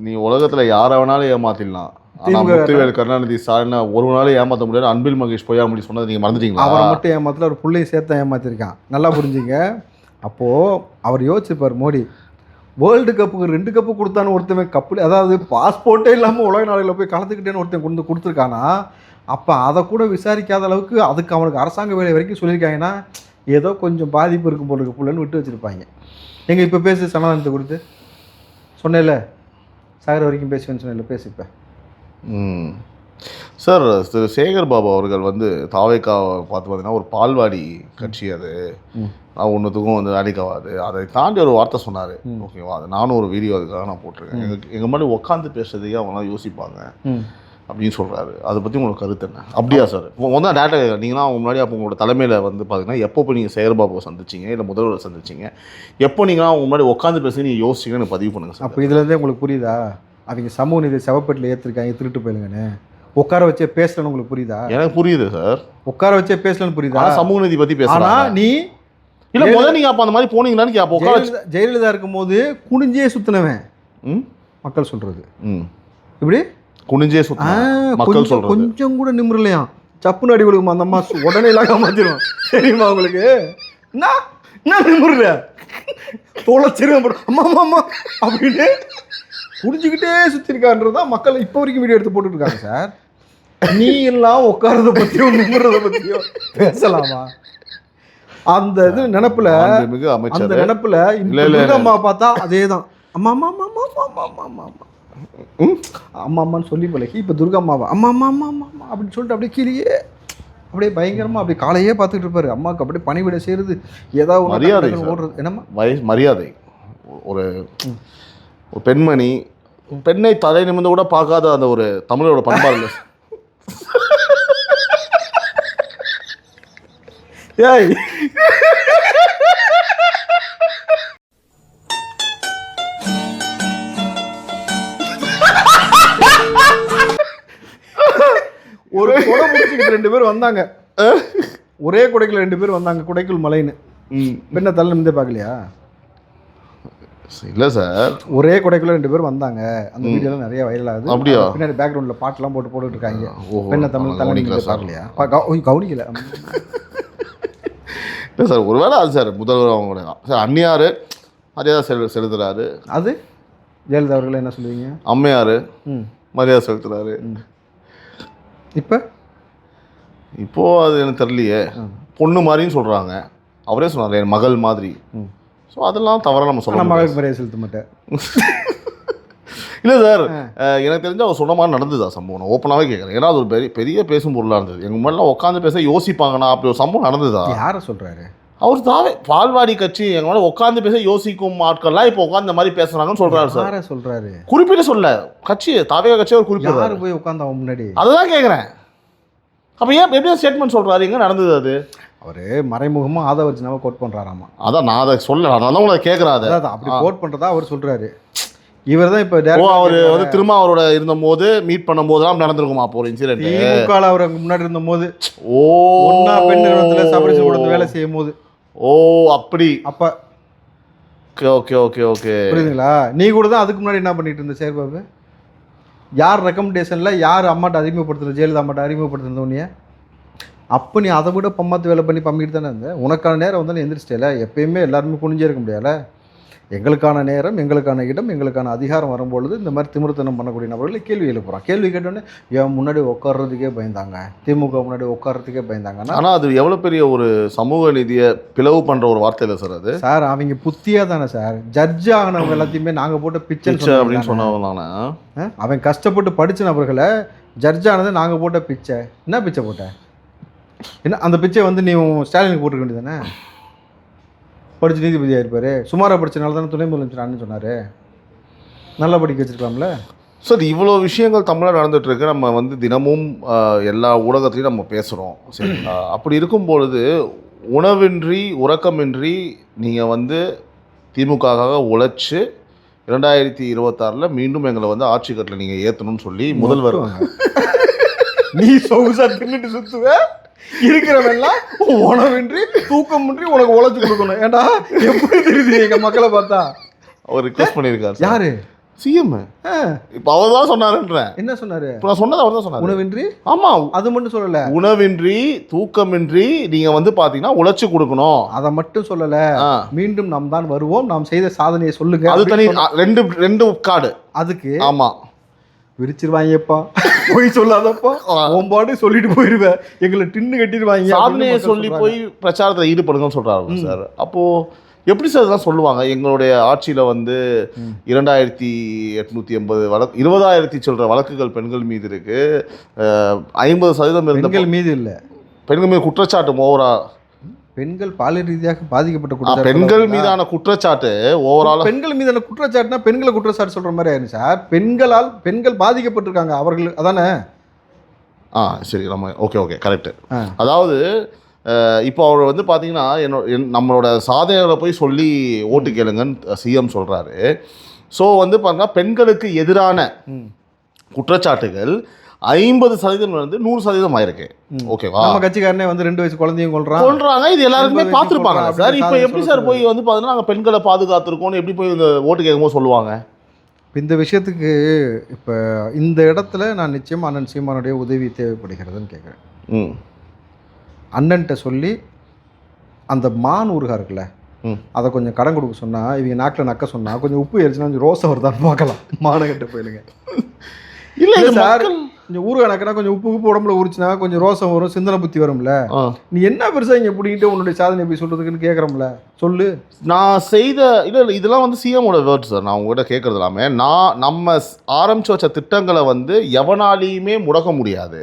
நீ உலகத்தில் யாரை வேணாலும் ஏமாத்திடலாம். ஆனால் முத்துவேல் கருணாநிதி சார்னா ஒரு நாளும் ஏமாற்ற முடியாது. அன்பில் மகேஷ் பொய்யாமொழி சொன்னது நீங்கள் மறந்துட்டீங்களா? அவரை மட்டும் ஏமாத்தல, ஒரு பிள்ளையும் சேர்த்து ஏமாத்திருக்கான். நல்லா புரிஞ்சுங்க. அப்போது அவர் யோசிச்சுப்பார், மோடி வேர்ல்டு கப்புக்கு 2 கப்பு கொடுத்தான்னு ஒருத்தவன் கப்பு, அதாவது பாஸ்போர்ட்டே இல்லாமல் உலக நாடுகளில் போய் கலந்துக்கிட்டேன்னு ஒருத்தன் கொடுத்துருக்கானா, அப்போ அதை கூட விசாரிக்காத அளவுக்கு அதுக்கு அவனுக்கு அரசாங்க வேலை வரைக்கும் சொல்லியிருக்காங்கன்னா ஏதோ கொஞ்சம் பாதிப்பு இருக்கும் போல இருக்கு புள்ளன்னு விட்டு வச்சுருப்பாங்க. எங்கள் இப்போ பேசு சமாதானத்தை கொடுத்து சொன்னேன்ல, சாகர வரைக்கும் பேசுவேன்னு சொன்னேன்ல, பேசு இப்போ. சார், திரு சேகர் பாபு அவர்கள் வந்து தாவேக்காவை பார்த்து பார்த்தீங்கன்னா ஒரு பால்வாடி கட்சி, அது ஒன்றுத்துக்கும் வந்து அடிக்கவாது. அதை தாண்டி ஒரு வார்த்தை சொன்னார். ஓகேவா? அது நானும் ஒரு வீடியோ அதுக்காக நான் போட்டிருக்கேன். எங்கள் முன்னாடி உட்காந்து பேசுறதுக்கே அவங்களாம் யோசிப்பாங்க அப்படின்னு சொல்கிறாரு. அதை பற்றி உங்களுக்கு கருத்து என்ன? அப்படியா சார்? முதல்ல டேட்டா நீங்களாம் அவங்க முன்னாடி அப்போ உங்களோட தலைமையில் வந்து பார்த்தீங்கன்னா எப்போ நீங்கள் சேகர் பாபுவை சந்திச்சிங்க, இல்லை முதல்வரை சந்திச்சிங்க, எப்போ நீங்களாம் அவங்க முன்னாடி உட்காந்து பேசி நீங்கள் யோசிச்சிங்கன்னு பதிவு பண்ணுங்கள் சார். அப்போ இதுலேருந்தே உங்களுக்கு புரியுதா அவங்க சமூக நீதி செவப்பேட்டில் ஏற்றிருக்காங்க, திருட்டு போயிலுங்கன்னு உட்கார வச்சே பேசலன்னு உங்களுக்கு புரியுதா? எனக்கு புரியுது சார். உட்கார வச்சே பேசலன்னு புரியுதா? சமூக நீதி பற்றி பேசுறா நீ இல்லை முதல்ல நீங்கள் அப்போ அந்த மாதிரி போனீங்களான்னு அப்போ ஜெயலலிதா இருக்கும்போது குனிஞ்சே சுற்றினவன் மக்கள் சொல்கிறது. இப்படி குனிஞ்சே மக்கள் சொல்றது கொஞ்சம் கூட நிமிரலையா, சப்புன்னு அடி கொடுக்குமா அந்த அம்மா, உடனே இல்லாம மாத்திரும். தெரியுமா உங்களுக்கு? என்ன நிமிர்ற தோளச்சிரும் அம்மா அம்மா அம்மா அப்படின்னு குடிஞ்சுக்கிட்டே சுற்றிருக்கான்றதான் மக்கள் இப்போ வரைக்கும் வீடியோ எடுத்து போட்டுட்டு இருக்காங்க சார். நீ எல்லாம் உட்காரத பற்றியோ நிமிர்றத பற்றியோ பேசலாமா? அந்த இது நினப்புல, அந்த நினப்புல அம்மா பார்த்தா அதே தான் அம்மா அம்மா அம்மா அம்மா அம்மா அம்மா அம்மா அம்மா அம்மா அம்மான்னு சொல்லி பழகி இப்போ துர்கா அம்மாவா அம்மா அம்மா அம்மா அம்மா அம்மா அப்படின்னு சொல்லிட்டு அப்படியே கீழே அப்படியே பயங்கரமாக அப்படியே காலையே பார்த்துக்கிட்டு இருப்பாரு. அம்மாவுக்கு அப்படியே பணிவிட செய்கிறது, ஏதாவது மரியாதை ஓடுறது. என்னம்மா மரியாதை? ஒரு பெண்மணி பெண்ணை தலை நிமிர்ந்து கூட பார்க்காத அந்த ஒரு தமிழோட பண்பாடு. ஏய் ஒரு கொடை முடிச்சுக்கிட்டு 2 பேர் வந்தாங்க, ஒரே குடைக்குள்ள 2 பேர் வந்தாங்க, குடைக்குள் மலைன்னு. பெண்ணை தள்ள நிமிந்தே பார்க்கலையா? இல்லை சார், ஒரே குடைக்குள்ள 2 பேர் வந்தாங்க. அந்த வீடியோலாம் நிறைய வைரல் ஆகுது. அப்படியா? பின்னாடி பேக்ரவுண்டில் பாட்டெல்லாம் போட்டுட்டு இருக்காங்க. பெண்ணை தமிழ் தள்ள நிமிந்தே பார்க்கலையா? கவனிக்கல. இல்லை சார், ஒருவேளை அது சார் முதல்வர் அவங்களோட சார் அன்னியார் மரியாதை செலுத்துறாரு. அது ஜெயலலிதா அவர்கள் என்ன சொல்லுவீங்க? அம்மையார் மரியாதை செலுத்துறாரு. இப்போது அது எனக்கு தெரியலையே, பொண்ணு மாதிரின்னு சொல்கிறாங்க. அவரே சொன்னார் என் மகள் மாதிரி. ஸோ அதெல்லாம் தவறாக நம்ம சொல்லலாம். மகளுக்கு மரியாதை செலுத்த மாட்டேன். இல்லை சார், எனக்கு தெரிஞ்சு அவர் சொன்ன மாதிரி நடந்ததா சம்பவம்? நான் ஓப்பனாகவே கேட்குறேன். ஏன்னா அது ஒரு பெரிய பேசும் பொருளாக இருந்தது. எங்கள் முன்னாடிலாம் உட்காந்து பேச யோசிப்பாங்கண்ணா, அப்படி ஒரு சம்பவம் நடந்ததா? யாரை சொல்கிறாரு அவர்? தாவே பால்வாடி கட்சி எங்கள் மேலே உட்காந்து பேச யோசிக்கும் ஆட்கள்லாம் இப்போ உட்காந்து இந்த மாதிரி பேசுகிறாங்கன்னு சொல்கிறாரு சார். யாரை சொல்கிறாரு? குறிப்பிட்டு சொல்ல கட்சி தாவே கட்சி அவர் குறிப்பிட்டு யார் போய் உட்காந்து அவன் முன்னாடி? அதுதான் கேட்குறேன். அப்போ ஏன் எப்படியும் ஸ்டேட்மெண்ட் சொல்கிறாரு? எங்கே நடந்தது அது? அவர் மறைமுகமாக ஆதவர்ஜனாவை கோட் பண்ணுறாராமா. அதான் நான் அதை சொல்ல, நான் உங்களை கேட்குறேன். அதை அப்படி கோட் பண்ணுறதா அவர் சொல்கிறாரு. இவர் தான் இப்போ அவர் வந்து திரும்ப அவரோட இருந்தபோது மீட் பண்ணும்போதெல்லாம் நடந்திருக்குமா அப்போ ஒரு இன்சிடென்ட்? திமுக அவர் முன்னாடி இருந்தபோது ஒன்றா பெண் நிறுவனத்தில் சபரிசன் கொடுத்து வேலை செய்யும் போது. அப்படி அப்போ ஓகே ஓகே ஓகே புரியுதுங்களா? நீ கூட தான் அதுக்கு முன்னாடி என்ன பண்ணிட்டு இருந்த சேர்பாபு? யார் ரெக்கமெண்டேஷனில் யார் அம்மாட்ட அறிமுகப்படுத்துறது? ஜெயலலிதா அம்மாட்ட அறிமுகப்படுத்துனது உன்னைய? அப்போ நீ அதை விட பம்மாத்து வேலை பண்ணி பம்மிட்டு தானே இருந்த. உனக்கான நேரம் வந்து எந்திரிச்சிட்டேல. எப்பயுமே எல்லாருமே குனிஞ்சே இருக்க முடியாதுல்ல. எங்களுக்கான நேரம், எங்களுக்கான இடம், எங்களுக்கான அதிகாரம் வரும்பொழுது இந்த மாதிரி திமிர்த்தனம் பண்ணக்கூடிய நபர்களை கேள்வி எழுப்புறான். கேள்வி கேட்டோன்னே என் முன்னாடி உட்கார்றதுக்கே பயந்தாங்க, திமுக முன்னாடி உட்கார்றதுக்கே பயந்தாங்கன்னா. ஆனால் அது எவ்வளோ பெரிய ஒரு சமூக நீதியை பிளவு பண்ணுற ஒரு வார்த்தை இல்லை சார் அது. சார் அவங்க புத்தியாக தானே சார் ஜட்ஜ் ஆகினவங்க எல்லாத்தையுமே நாங்கள் போட்ட பிச்சை அப்படின்னு சொன்னவங்க. அவன் கஷ்டப்பட்டு படித்த நபர்களை ஜட்ஜ் ஆனதை நாங்கள் போட்ட பிச்சை. என்ன பிச்சை போட்ட? என்ன அந்த பிச்சை வந்து நீ ஸ்டாலினுக்கு போட்டுக்க வேண்டியதானே? படித்து நீதிபதி ஆயிருப்பாரு. சுமாராக படித்தனால தானே துணை முதலமைச்சர் சொன்னார். நல்லா படிக்க வச்சுருக்கலாம்ல சார். இவ்வளோ விஷயங்கள் தமிழில் நடந்துகிட்ருக்கு. நம்ம வந்து தினமும் எல்லா ஊடகத்துலையும் நம்ம பேசுகிறோம் சரிங்களா? அப்படி இருக்கும் பொழுது உணவின்றி உறக்கமின்றி நீங்கள் வந்து திமுகவாக உழைச்சி 2026 மீண்டும் எங்களை வந்து ஆட்சி கட்டில் நீங்கள் ஏற்றணும்னு சொல்லி முதல்வர் நீ சொகுசா தின்னுட்டு சுற்றுவ, இருக்கிறவெல்லாம் உணவின்றி தூக்கமின்றி உனக்கு உழைச்சி கொடுக்கணும். ஏண்டா எப்படி தெரியுது எங்கள் மக்களை பார்த்தா? அவர் ரிக்வெஸ்ட் பண்ணியிருக்காரு. யாரு? சிஎம். இப்போ அவர் தான் சொன்னாருன்றேன். என்ன சொன்னாரு? இப்போ நான் சொன்னது அவர் தான் சொன்னார். உணவின்றி. ஆமாம், அது மட்டும் சொல்லலை. உணவின்றி தூக்கமின்றி நீங்கள் வந்து பார்த்தீங்கன்னா உழைச்சி கொடுக்கணும். அதை மட்டும் சொல்லலை. மீண்டும் நாம் தான் வருவோம், நாம் செய்த சாதனையை சொல்லுங்க. அது தனி ரெண்டு கார்டு அதுக்கு. ஆமாம், விரிச்சிருவாங்கப்பா. போய் சொல்லாதப்பா, ஒம்பாடு சொல்லிட்டு போயிருவேன். எங்களை டின்னு கட்டிடுவாங்க. சாதனையை சொல்லி போய் பிரச்சாரத்தில் ஈடுபடுங்கன்னு சொல்கிறாங்க சார். அப்போது எப்படி சார் இதெல்லாம் சொல்லுவாங்க? எங்களுடைய ஆட்சியில் வந்து 2880 வழக்கு, 20,000 சொல்கிற வழக்குகள் பெண்கள் மீது இருக்குது. 50% பெண்கள் மீது இல்லை, பெண்கள் மீது குற்றச்சாட்டு ஓவரா. பெண்கள் பாலியல் ரீதியாக பாதிக்கப்பட்ட பெண்கள் மீதான குற்றச்சாட்டு ஓவரால். பெண்கள் மீதான குற்றச்சாட்டுனா பெண்களை குற்றச்சாட்டு சொல்கிற மாதிரி ஆயிடுச்சு சார். பெண்கள் பாதிக்கப்பட்டிருக்காங்க அவர்கள், அதானே? சரி, நம்ம ஓகே கரெக்டு. அதாவது இப்போ அவர் வந்து பார்த்தீங்கன்னா நம்மளோட சாதனைகளை போய் சொல்லி ஓட்டு கேளுங்கன்னு சிஎம் சொல்கிறாரு. ஸோ வந்து பார்த்தீங்கன்னா பெண்களுக்கு எதிரான குற்றச்சாட்டுகள் 50% வந்து 100% ஆயிருக்கு. ஓகேவா? நம்ம கட்சிக்காரனே வந்து 2 வயசு குழந்தையும் கொள்றாங்க. இது எல்லாருக்குமே பார்த்துருப்பாங்க சார். இப்போ எப்படி சார் போய் வந்து பார்த்தீங்கன்னா நாங்கள் பெண்களை பாதுகாத்துருக்கோம்னு எப்படி போய் இந்த ஓட்டு கேட்கும்போது சொல்லுவாங்க? இந்த விஷயத்துக்கு இப்போ இந்த இடத்துல நான் நிச்சயமாக அண்ணன் சீமானுடைய உதவி தேவைப்படுகிறதுன்னு கேட்குறேன். அண்ணன்ட்ட சொல்லி அந்த மான் ஊறுகா இருக்குல்ல, அதை கொஞ்சம் கடன் கொடுக்க சொன்னால், இவங்க நாக்கில் நக்க சொன்னால் கொஞ்சம் உப்பு ஏறிச்சுன்னா கொஞ்சம் ரோசை வருதான்னு பார்க்கலாம். மானகட்ட போயிடுங்க. இல்லை சார், கொஞ்சம் ஊறுகா நக்கினா கொஞ்சம் உப்பு உடம்புல உரிச்சுனா கொஞ்சம் ரோசம் வரும், சிந்தனை புத்தி வரும்ல. நீ என்ன பெருசாக இங்கே பிடிக்கிட்டு உன்னுடைய சாதனை எப்படி சொல்கிறதுக்குன்னு கேட்குறோம்ல, சொல்லு. நான் செய்த இல்லை இதெல்லாம் வந்து சிஎமோட வேர்ட்ஸ் சார். நான் உங்கள்கிட்ட கேட்குறது எல்லாமே நம்ம ஆரம்பித்து வச்ச திட்டங்களை வந்து எவனாலையுமே முடக்க முடியாது,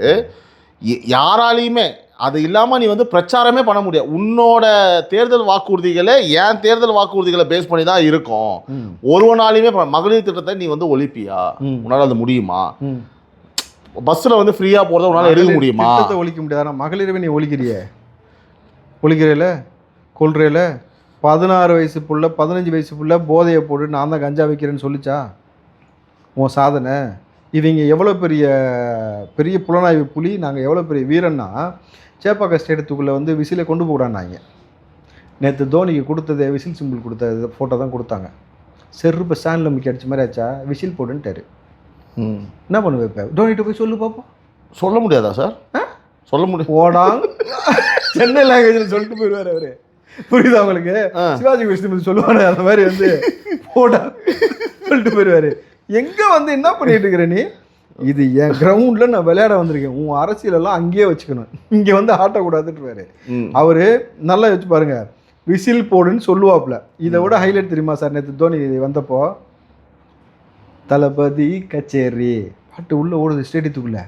யாராலையுமே. அது இல்லாமல் நீ வந்து பிரச்சாரமே பண்ண முடியாது. உன்னோட தேர்தல் வாக்குறுதிகளை என் தேர்தல் வாக்குறுதிகளை பேஸ் பண்ணி தான் இருக்கும். ஒருவனாலையுமே மகளிர் திட்டத்தை நீ வந்து ஒழிப்பியா? உன்னால் அது முடியுமா? பஸ்ஸில் வந்து ஃப்ரீயாக போகிறத உன்னால் எடுக்க முடியுமா? திட்டத்தை ஒழிக்க முடியாது. மகளிரவே நீ ஒழிக்கிறேல கொள்றேல. 16 வயசு புள்ள 15 வயசு புள்ள போதையை போட்டு நான் தான் கஞ்சா வைக்கிறேன்னு சொல்லிச்சா உன் சாதனை? இவங்க எவ்வளோ பெரிய புலனாய்வு புலி, நாங்கள் எவ்வளோ பெரிய வீரன்னா சேப்பாக்க ஸ்டேடியத்துக்குள்ளே வந்து விசிலை கொண்டு போகிறான்னாங்க. நேற்று தோனிக்கு கொடுத்தது விசில் சிம்பிள் கொடுத்த ஃபோட்டோ தான் கொடுத்தாங்க. செருப்பு ஸ்டாண்டில் முக்கி அடித்த மாதிரி ஆச்சா, விசில் போட்டுன்ட்டாரு. என்ன பண்ணுவேன் இப்போ? தோனிகிட்ட போய் சொல்லு பார்ப்போம். சொல்ல முடியாதா சார்? சொல்ல முடியும். ஓடாங் சென்னை லாங்குவேஜில் சொல்லிட்டு போயிடுவார் அவர். புரியுதா உங்களுக்கு? சிவாஜி கிருஷ்ணன் சொல்லுவாரு அந்த மாதிரி வந்து ஓடா சொல்லிட்டு போயிடுவார். எங்கே வந்து என்ன பண்ணிட்டு இருக்கிற நீ? இது என் கிரவுண்டில் நான் விளையாட வந்திருக்கேன், உன் அரசியலெல்லாம் அங்கேயே வச்சுக்கணும், இங்கே வந்து ஆட்டக்கூடாதுன்றாரு அவர். நல்லா வச்சு பாருங்க, விசில் போடுன்னு சொல்லுவாப்புல. இதை விட ஹைலைட் தெரியுமா சார்? நேற்று தோனி வந்தப்போ தளபதி கச்சேரி பாட்டு உள்ளே ஓடுது ஸ்டேடியத்துக்குள்ள.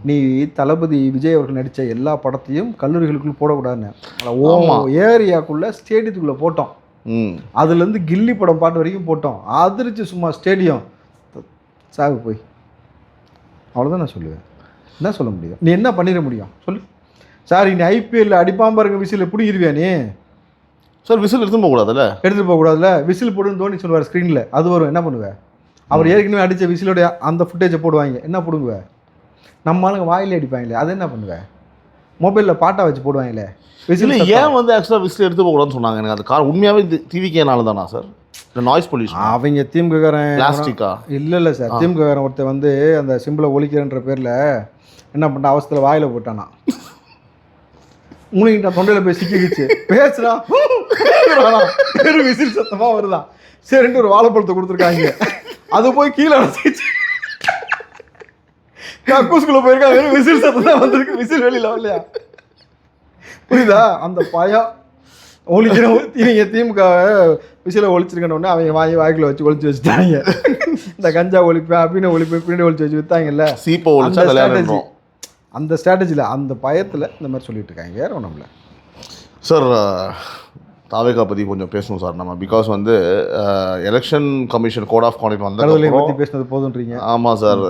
நீ தளபதி விஜய் அவர்கள் நடித்த எல்லா படத்தையும் கல்லூரிகளுக்குள்ள போடக்கூடாதுன்னு ஏரியாக்குள்ளே ஸ்டேடியத்துக்குள்ளே போட்டோம். அதுலேருந்து கில்லி படம் பாட்டு வரைக்கும் போட்டோம். அதிர்ச்சி சும்மா ஸ்டேடியம் சாகு போய். அவ்வளோதான் நான் சொல்லுவேன். என்ன சொல்ல முடியும்? நீ என்ன பண்ணிட முடியும் சொல்லு சார்? நீ ஐபிஎல் அடிப்பான் பாருங்க, விசில் எப்படி இருவியா நீ சார்? விசில் எடுத்துகிட்டு போகக்கூடாதுல்ல, எடுத்துகிட்டு போகக்கூடாதுல்ல. விசில் போடுன்னு தோனி சொல்லுவார் ஸ்க்ரீனில், அது வரும். என்ன பண்ணுவேன்? அவர் ஏற்கனவே அடித்த விசிலோடைய அந்த ஃபுட்டேஜை போடுவாங்க. என்ன போடுவேன்? நம்ம ஆளுங்க வாயிலே அடிப்பாங்களே, அது என்ன பண்ணுவேன்? மொபைலில் பாட்டா வச்சு போடுவாங்களே விசில். ஏன் வந்து ஆக்சுவலாக விசில் எடுத்து போகக்கூடாதுன்னு சொன்னாங்க? எனக்கு அது உண்மையாகவே டிவிக்கேனால தானா சார்? இந்த நாய்ஸ் பொல்யூஷன். அவங்க திமுககாரன் பிளாஸ்டிக்கா? இல்லை சார், திமுககாரன் ஒருத்தர் வந்து அந்த சிம்பிளை ஒழிக்கிறன்ற பேரில் என்ன பண்ண அவசரத்தில் வாயில் போட்டானா. முழுங்கிட்ட தொண்டையில் போய் சிக்கிக்கிச்சு. பேசுறா வெறும் விசில் சத்தமாக வருதான். சரின்ட்டு ஒரு வாழைப்பழத்தை கொடுத்துருக்காங்க. அது போய் கீழே அடைச்சிச்சு. கக்கூஸ்குள்ளே போயிருக்கா. வெறும் விசில் சத்தம் தான் வந்திருக்கு. விசில் வெளியில் வரலையா? புரியுதா? அந்த பயம் ஒழிக்கிற இவங்க திமுக விசில ஒழிச்சிருக்கணுன்னு அவங்க வாய்க்குள்ள வச்சு ஒழிச்சு வச்சுட்டாங்க. இந்த கஞ்சா ஒழிப்பேன் அப்படின்னு ஒழிப்பேன் பின்னாடி ஒழிச்சு வச்சு வித்தாங்கல்ல. சீப்பை ஒழிச்சா ஸ்ட்ராட்டஜி. அந்த ஸ்ட்ராட்டஜியில் அந்த பயத்தில் இந்த மாதிரி சொல்லிட்டு இருக்காங்க. வேற ஒன்றும் இல்லை சார். தாவேகா பற்றி கொஞ்சம் பேசணும் சார் நம்ம. பிகாஸ் வந்து election commission code of conduct வந்ததை பற்றி பேசினது போதுன்றீங்க. ஆமாம் சார்.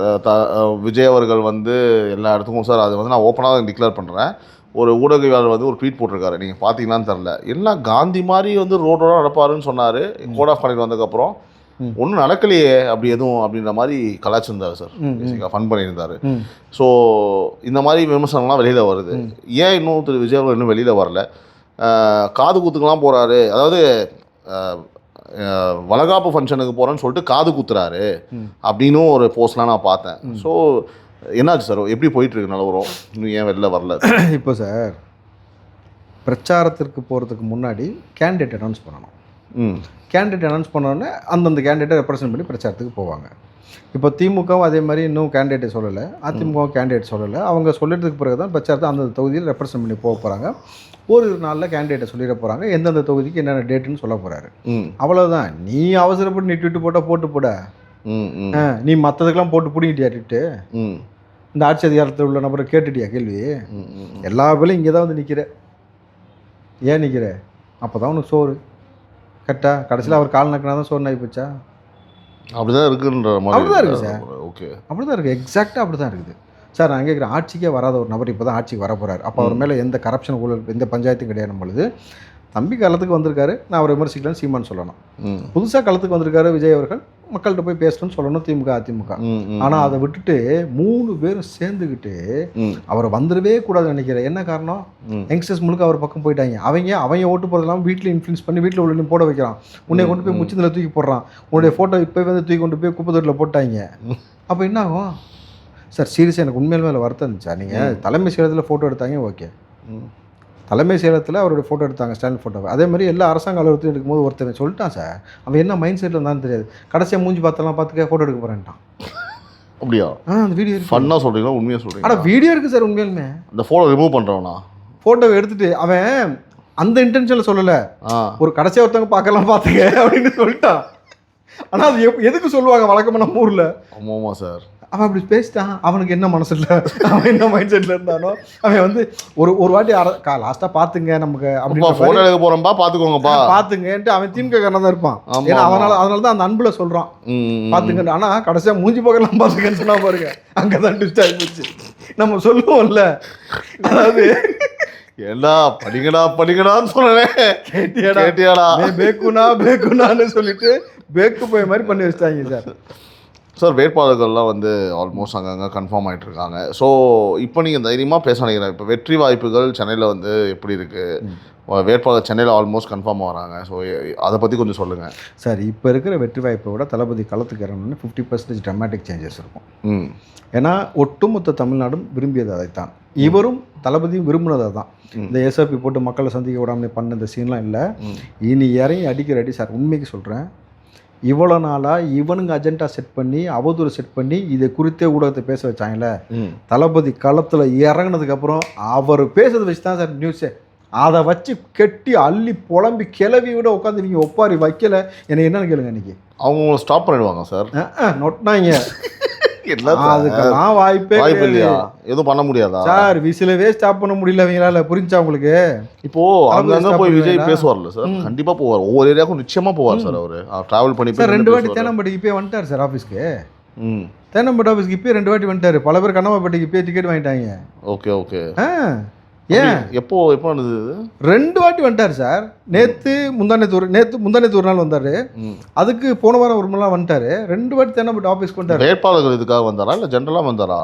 விஜய் அவர்கள் வந்து எல்லா இடத்துக்கும் சார் அது வந்து நான் ஓப்பனாக டிக்ளேர் பண்ணுறேன். ஒரு ஊடகவியாளர் வந்து ஒரு ட்வீட் போட்டிருக்காரு, நீங்கள் பார்த்தீங்களான்னு தெரில. எல்லாம் காந்தி மாதிரி வந்து ரோடோட நடப்பாருன்னு சொன்னார். கோட் ஆஃப் கான்டக்ட் வந்ததுக்கப்புறம் ஒன்றும் நடக்கலையே அப்படி எதுவும் அப்படின்ற மாதிரி கலாச்சிருந்தார் சார். பேசிக்காக ஃபன் பண்ணியிருந்தார். ஸோ இந்த மாதிரி விமர்சனம்லாம் வெளியில் வருது. ஏன் இன்னும் திரு விஜய் அவர்கள் இன்னும் வெளியில் வரல? காது குத்துக்கெலாம் போகிறாரு, அதாவது வளகாப்பு ஃபங்க்ஷனுக்கு போகிறேன்னு சொல்லிட்டு காது குத்துறாரு அப்படின்னு ஒரு போஸ்ட்லாம் நான் பார்த்தேன். ஸோ என்னாச்சு சார்? எப்படி போயிட்டுருக்கு நிலவரம்? இன்னும் ஏன் வெளில வரல? இப்போ சார் பிரச்சாரத்திற்கு போகிறதுக்கு முன்னாடி கேண்டிடேட் அனௌன்ஸ் பண்ணணும். கேண்டிடேட் அனௌன்ஸ் பண்ணோடனே அந்தந்த கேண்டிடேட்டை ரெப்ரசன்ட் பண்ணி பிரச்சாரத்துக்கு போவாங்க. இப்போ திமுகவும் அதே மாதிரி இன்னும் கேண்டிடேட்டை சொல்லலை, அதிமுகவும் கேண்டிடேட் சொல்லலை. அவங்க சொல்லிட்டதுக்கு பிறகு தான் பிரச்சாரத்தை அந்தந்த தொகுதியில் ரெப்ரசன்ட் பண்ணி போக போகிறாங்க. ஒரு நாளில் கேண்டிடேட்டை சொல்லிட போகிறாங்க, எந்தெந்த தொகுதிக்கு என்னென்ன டேட்டுன்னு சொல்ல போகிறாரு. அவ்வளோதான். நீ அவசரப்பட்டு நீ ட்விட்டு போட்டால் போட நீ மற்றதுக்கெல்லாம் போட்டு பிடிக்கிட்டியாட்டு இந்த ஆட்சி அதிகாரத்தில் உள்ள நபரை கேட்டுட்டியா கேள்வி? எல்லா பேரும் இங்கே தான் வந்து நிற்கிற. ஏன் நிற்கிற? அப்போ தான் உனக்கு சோறு கரெக்டா. கடைசியில் அவர் கால் நக்கினா தான் சோறு ஆகி போச்சா? அப்படிதான் இருக்குன்ற மாதிரி. அப்படிதான் இருக்குது சார். ஓகே, அப்படிதான் இருக்குது. எக்ஸாக்டாக அப்படி தான் இருக்குது சார். நான் கேட்குறேன், ஆட்சிக்கே வராத ஒரு நபர் இப்போ தான் ஆட்சிக்கு வர போகிறார். அப்போ அவர் மேலே எந்த கரப்ஷன் ஊழல் எந்த பஞ்சாயத்தும் கிடையாது. பொழுது தம்பி காலத்துக்கு வந்திருக்காரு, நான் அவரை விமர்சிக்கலன்னு சீமான் சொல்லணும். புதுசாக காலத்துக்கு வந்திருக்காரு விஜய் அவர்கள், மக்கள்கிட்ட போய் பேசணும்னு சொல்லணும் திமுக அதிமுக. ஆனால் அதை விட்டுட்டு 3 பேரும் சேர்ந்துக்கிட்டு அவரை வந்துடவே கூடாதுன்னு நினைக்கிறேன். என்ன காரணம்? யங்ஸ்டர்ஸ் முழுக்க அவர் பக்கம் போயிட்டாங்க. அவங்க ஓட்டு போகிறது இல்லாமல் வீட்டில் இன்ஃப்ளூயன்ஸ் பண்ணி வீட்டில் உள்ள போட வைக்கிறான். உன்னை கொண்டு போய் முச்சந்தில் தூக்கி போடுறான். உன்னுடைய ஃபோட்டோ இப்போ வந்து தூக்கி கொண்டு போய் குப்பை தொட்டில் போட்டாங்க. அப்போ என்ன ஆகும் சார்? சீரியஸாக எனக்கு உண்மையில மேலே வருத்தம் இருந்துச்சா? நீங்கள் தலைமை செயலகத்தில் ஃபோட்டோ எடுத்தாங்க, ஓகே. தலைமை செயலகத்தில் அவருடைய ஃபோட்டோ எடுத்தாங்க, ஸ்டாலின் ஃபோட்டோவை. அதே மாதிரி எல்லா அரசாங்க அலுவலகத்தையும் எடுக்கும்போது ஒருத்தர் சொல்லிட்டான் சார், அவன் என்ன மைண்ட் செட்டில் இருந்தாலும் தெரியாது. கடைசியாக மூஞ்சி பார்த்தெல்லாம் பார்த்துக்க ஃபோட்டோ எடுக்க போகிறேன்ட்டான். அப்படியா? அந்த வீடியோ ஃபன்னாக சொல்கிறீங்களா உண்மையாக சொல்கிறீங்க? ஆனால் வீடியோ இருக்குது சார். உண்மையிலுமே அந்த ஃபோட்டோ ரிமூவ் பண்ணுறவனா ஃபோட்டோவை எடுத்துட்டு அவன் அந்த இன்டென்ஷனில் சொல்லலை, ஒரு கடைசியாக ஒருத்தவங்க பார்க்கலாம் பார்த்துக்க அப்படின்னு சொல்லிட்டான். ஆனால் அது எதுக்கு சொல்லுவாங்க வழக்கமாக நம்ம ஊரில்? ஆமாம் சார். அவன் அப்படி பேசிட்டான். அவனுக்கு என்ன மனசில், அவன் என்ன மைண்ட் செட்டில் இருந்தானோ, அவன் வந்து ஒரு வாட்டி லாஸ்ட்டாக பார்த்துங்க நமக்கு அப்படின்னு ஃபோட்டோ எடுக்க போகிறோம்ப்பா பார்த்துக்கோங்கப்பா பார்த்துங்கன்ட்டு அவன் திமுக காரணம் தான் இருப்பான். ஏன்னா அதனால தான் அந்த அன்பில் சொல்கிறான் பார்த்துங்க. ஆனால் கடைசியாக மூஞ்சி போகலாம் பார்த்துக்கன்னு சொன்னா பாருங்க, அங்கே தான் ட்விஸ்ட் ஆகி போச்சு. நம்ம சொல்லுவோம்ல, அதாவது ஏண்டா படிக்கடான்னு சொன்னேன், கேட்டியாடா பேக்குனான்னு சொல்லிட்டு பேக்கு போய் மாதிரி பண்ணி வச்சிட்டாங்க சார். சார் வேட்பாளர்கள்லாம் வந்து ஆல்மோஸ்ட் அங்கங்கே கன்ஃபார்ம் ஆகிட்டு இருக்காங்க. ஸோ இப்போ நீங்கள் தைரியமாக பேச நினைக்கிறேன். இப்போ வெற்றி வாய்ப்புகள் சென்னையில் வந்து எப்படி இருக்குது? வேட்பாளர் சென்னையில் ஆல்மோஸ்ட் கன்ஃபார்ம் ஆகிறாங்க. ஸோ அதை பற்றி கொஞ்சம் சொல்லுங்கள் சார். இப்போ இருக்கிற வெற்றி வாய்ப்பை விட தளபதி களத்துக்கு இறங்கணும்னு 50% ட்ரமாட்டிக் சேஞ்சஸ் இருக்கும். ஏன்னா ஒட்டுமொத்த தமிழ்நாடும் விரும்பியது அதைத்தான், இவரும் தளபதியும் விரும்பினதை தான். இந்த எஸ்ஆர்பி போட்டு மக்களை சந்திக்க விடாமல் பண்ண இந்த சீன்லாம் இல்லை. இனி இறங்கி அடிக்கிற அடி சார். உண்மைக்கு சொல்கிறேன், இவ்வளோ நாளாக இவனுங்க அஜெண்டா செட் பண்ணி அவதூறு செட் பண்ணி இதை குறித்தே ஊடகத்தை பேச வச்சாங்களே, தளபதி களத்தில் இறங்கினதுக்கப்புறம் அவர் பேசுறதை வச்சு தான் சார் நியூஸே. அதை வச்சு கெட்டி அள்ளி புலம்பி கிளவி விட உட்காந்து நீங்கள் ஒப்பாரி வைக்கல. எனக்கு என்னன்னு கேளுங்க, இன்னைக்கு அவங்க ஸ்டாப் பண்ணிடுவாங்க சார். நொட்டினாங்க. அதுக்கெல்லாம் வாய்ப்பே இல்லையா? எதுவும் பண்ண முடியாதா சார்? விசிலவே ஸ்டாப் பண்ண முடியல அவங்களால. புரிஞ்சா உங்களுக்கு? இப்போ அங்கங்க போய் விஜய் பேசுவார்ல சார், கண்டிப்பா போவார். ஒவ்வொரு ஏரியாவுக்கும் நிச்சயமா போவார் சார். அவரு டிராவல் பண்ணி சார் 2 வாட்டி தேனம்பட்டிக்கு இப்பயே வந்துட்டார் சார் ஆஃபீஸ்க்கு. தேனம்பட்டி ஆஃபீஸ்க்கு இப்பயே 2 வாட்டி வந்துட்டாரு. பல பேர் கண்ணமாப்பட்டிக்கு இப்பயே டிக்கெட் வாங்கிட்டாங்க. Okay okay. ஏன் எப்போ நடந்தது? 2 வாட்டி வந்துட்டார் சார். முந்தானேத்து ஒரு நாள் வந்தாரு. அதுக்கு போன வாரம் ஒரு நாள் வந்துட்டாரு. 2 வாட்டி தேனம்பட்டி ஆஃபீஸ்க்கு வந்தாரு. வேட்பாளர்கள் இதுக்காக வந்தாரா இல்லை ஜென்ரலாக வந்தாரா?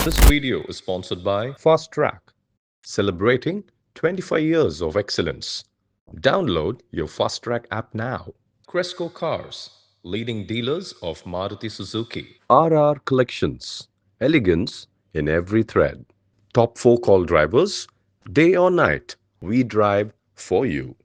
This video is sponsored by Fast Track, celebrating 25 years of excellence. Download your Fast Track app now. Cresco Cars, leading dealers of Maruti Suzuki. RR Collections, elegance in every thread. Top 4 call drivers, day or night, we drive for you.